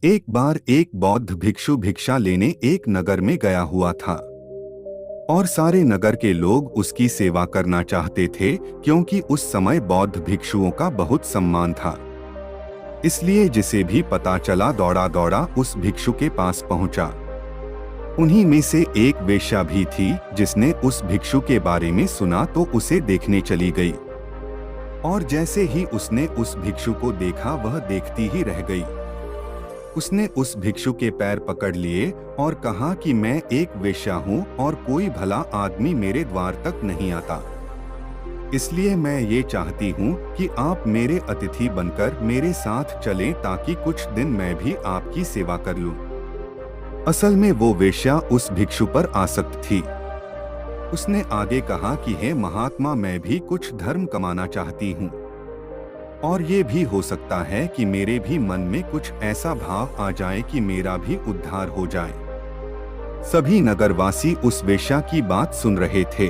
एक बार एक बौद्ध भिक्षु भिक्षा लेने एक नगर में गया हुआ था और सारे नगर के लोग उसकी सेवा करना चाहते थे क्योंकि उस समय बौद्ध भिक्षुओं का बहुत सम्मान था। इसलिए जिसे भी पता चला दौड़ा दौड़ा उस भिक्षु के पास पहुंचा। उन्हीं में से एक वेश्या भी थी जिसने उस भिक्षु के बारे में सुना तो उसे देखने चली गई और जैसे ही उसने उस भिक्षु को देखा वह देखती ही रह गई। उसने उस भिक्षु के पैर पकड़ लिए और कहा कि मैं एक वेश्या हूँ और कोई भला आदमी मेरे द्वार तक नहीं आता, इसलिए मैं ये चाहती हूँ कि आप मेरे अतिथि बनकर मेरे साथ चलें ताकि कुछ दिन मैं भी आपकी सेवा कर लूँ। असल में वो वेश्या उस भिक्षु पर आसक्त थी। उसने आगे कहा कि हे महात्मा, मैं भी कुछ धर्म कमाना चाहती हूँ और ये भी हो सकता है कि मेरे भी मन में कुछ ऐसा भाव आ जाए कि मेरा भी उद्धार हो जाए। सभी नगरवासी उस वेश्या की बात सुन रहे थे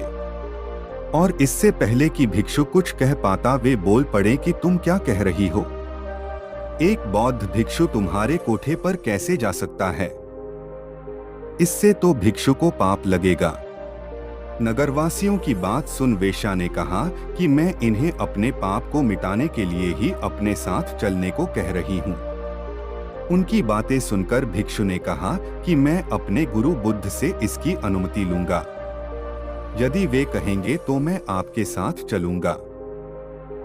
और इससे पहले कि भिक्षु कुछ कह पाता वे बोल पड़े कि तुम क्या कह रही हो? एक बौद्ध भिक्षु तुम्हारे कोठे पर कैसे जा सकता है? इससे तो भिक्षु को पाप लगेगा। नगरवासियों की बात सुन वेश्या ने कहा कि मैं इन्हें अपने पाप को मिटाने के लिए ही अपने साथ चलने को कह रही हूँ। उनकी बातें सुनकर भिक्षु ने कहा कि मैं अपने गुरु बुद्ध से इसकी अनुमति लूंगा। यदि वे कहेंगे तो मैं आपके साथ चलूंगा।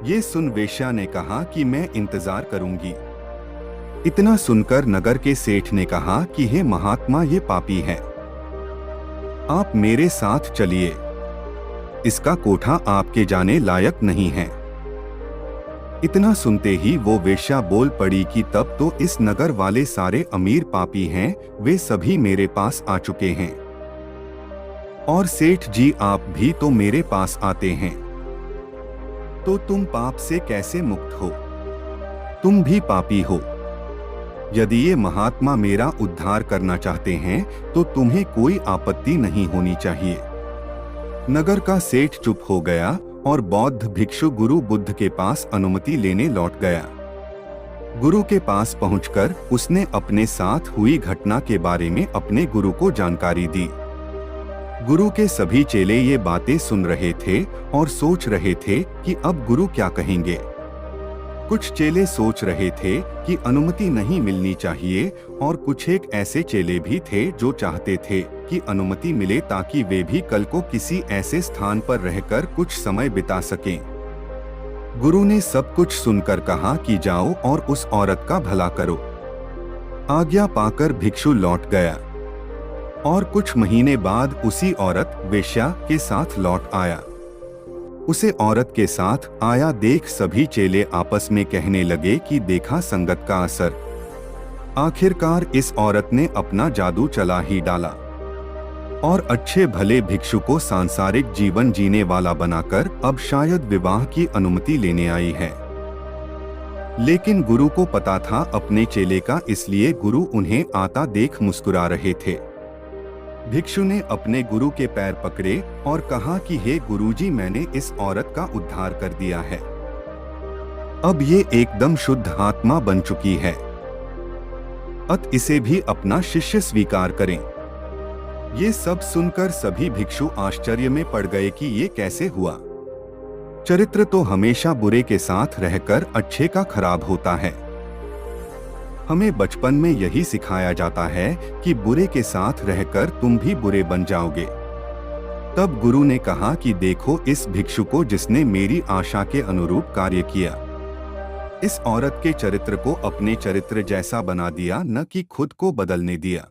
ये सुन वेश्या ने कहा कि मैं इंतजार करूंगी। इतना सुनकर नगर के सेठ ने कहा कि हे महात्मा, ये पापी है, आप मेरे साथ चलिए, इसका कोठा आपके जाने लायक नहीं है। इतना सुनते ही वो वेश्या बोल पड़ी कि तब तो इस नगर वाले सारे अमीर पापी हैं, वे सभी मेरे पास आ चुके हैं और सेठ जी आप भी तो मेरे पास आते हैं, तो तुम पाप से कैसे मुक्त हो? तुम भी पापी हो। यदि ये महात्मा मेरा उद्धार करना चाहते हैं तो तुम्हें कोई आपत्ति नहीं होनी चाहिए। नगर का सेठ चुप हो गया और बौद्ध भिक्षु गुरु बुद्ध के पास अनुमति लेने लौट गया। गुरु के पास पहुंचकर उसने अपने साथ हुई घटना के बारे में अपने गुरु को जानकारी दी। गुरु के सभी चेले ये बातें सुन रहे थे और सोच रहे थे कि अब गुरु क्या कहेंगे। कुछ चेले सोच रहे थे कि अनुमति नहीं मिलनी चाहिए और कुछ एक ऐसे चेले भी थे जो चाहते थे कि अनुमति मिले ताकि वे भी कल को किसी ऐसे स्थान पर रहकर कुछ समय बिता सकें। गुरु ने सब कुछ सुनकर कहा कि जाओ और उस औरत का भला करो। आज्ञा पाकर भिक्षु लौट गया और कुछ महीने बाद उसी औरत वेश्या के साथ लौट आया। उसे औरत के साथ आया देख सभी चेले आपस में कहने लगे कि देखा संगत का असर, आखिरकार इस औरत ने अपना जादू चला ही डाला और अच्छे भले भिक्षु को सांसारिक जीवन जीने वाला बनाकर अब शायद विवाह की अनुमति लेने आई है। लेकिन गुरु को पता था अपने चेले का, इसलिए गुरु उन्हें आता देख मुस्कुरा रहे थे। भिक्षु ने अपने गुरु के पैर पकड़े और कहा कि हे गुरुजी, मैंने इस औरत का उद्धार कर दिया है, अब ये एकदम शुद्ध आत्मा बन चुकी है, अत इसे भी अपना शिष्य स्वीकार करें। ये सब सुनकर सभी भिक्षु आश्चर्य में पड़ गए कि ये कैसे हुआ। चरित्र तो हमेशा बुरे के साथ रहकर अच्छे का खराब होता है। हमें बचपन में यही सिखाया जाता है कि बुरे के साथ रहकर तुम भी बुरे बन जाओगे। तब गुरु ने कहा कि देखो इस भिक्षु को जिसने मेरी आशा के अनुरूप कार्य किया। इस औरत के चरित्र को अपने चरित्र जैसा बना दिया, न कि खुद को बदलने दिया।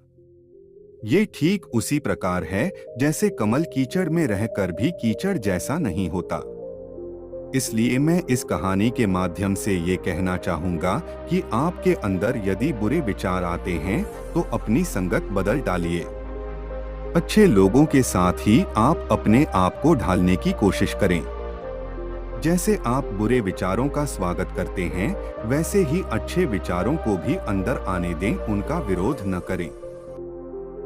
ये ठीक उसी प्रकार है जैसे कमल कीचड़ में रहकर भी कीचड़ जैसा नहीं होता। इसलिए मैं इस कहानी के माध्यम से ये कहना चाहूँगा कि आपके अंदर यदि बुरे विचार आते हैं तो अपनी संगत बदल डालिए। अच्छे लोगों के साथ ही आप अपने आप को ढालने की कोशिश करें। जैसे आप बुरे विचारों का स्वागत करते हैं, वैसे ही अच्छे विचारों को भी अंदर आने दें, उनका विरोध न करें।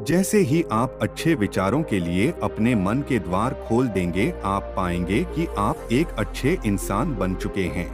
जैसे ही आप अच्छे विचारों के लिए अपने मन के द्वार खोल देंगे, आप पाएंगे कि आप एक अच्छे इंसान बन चुके हैं।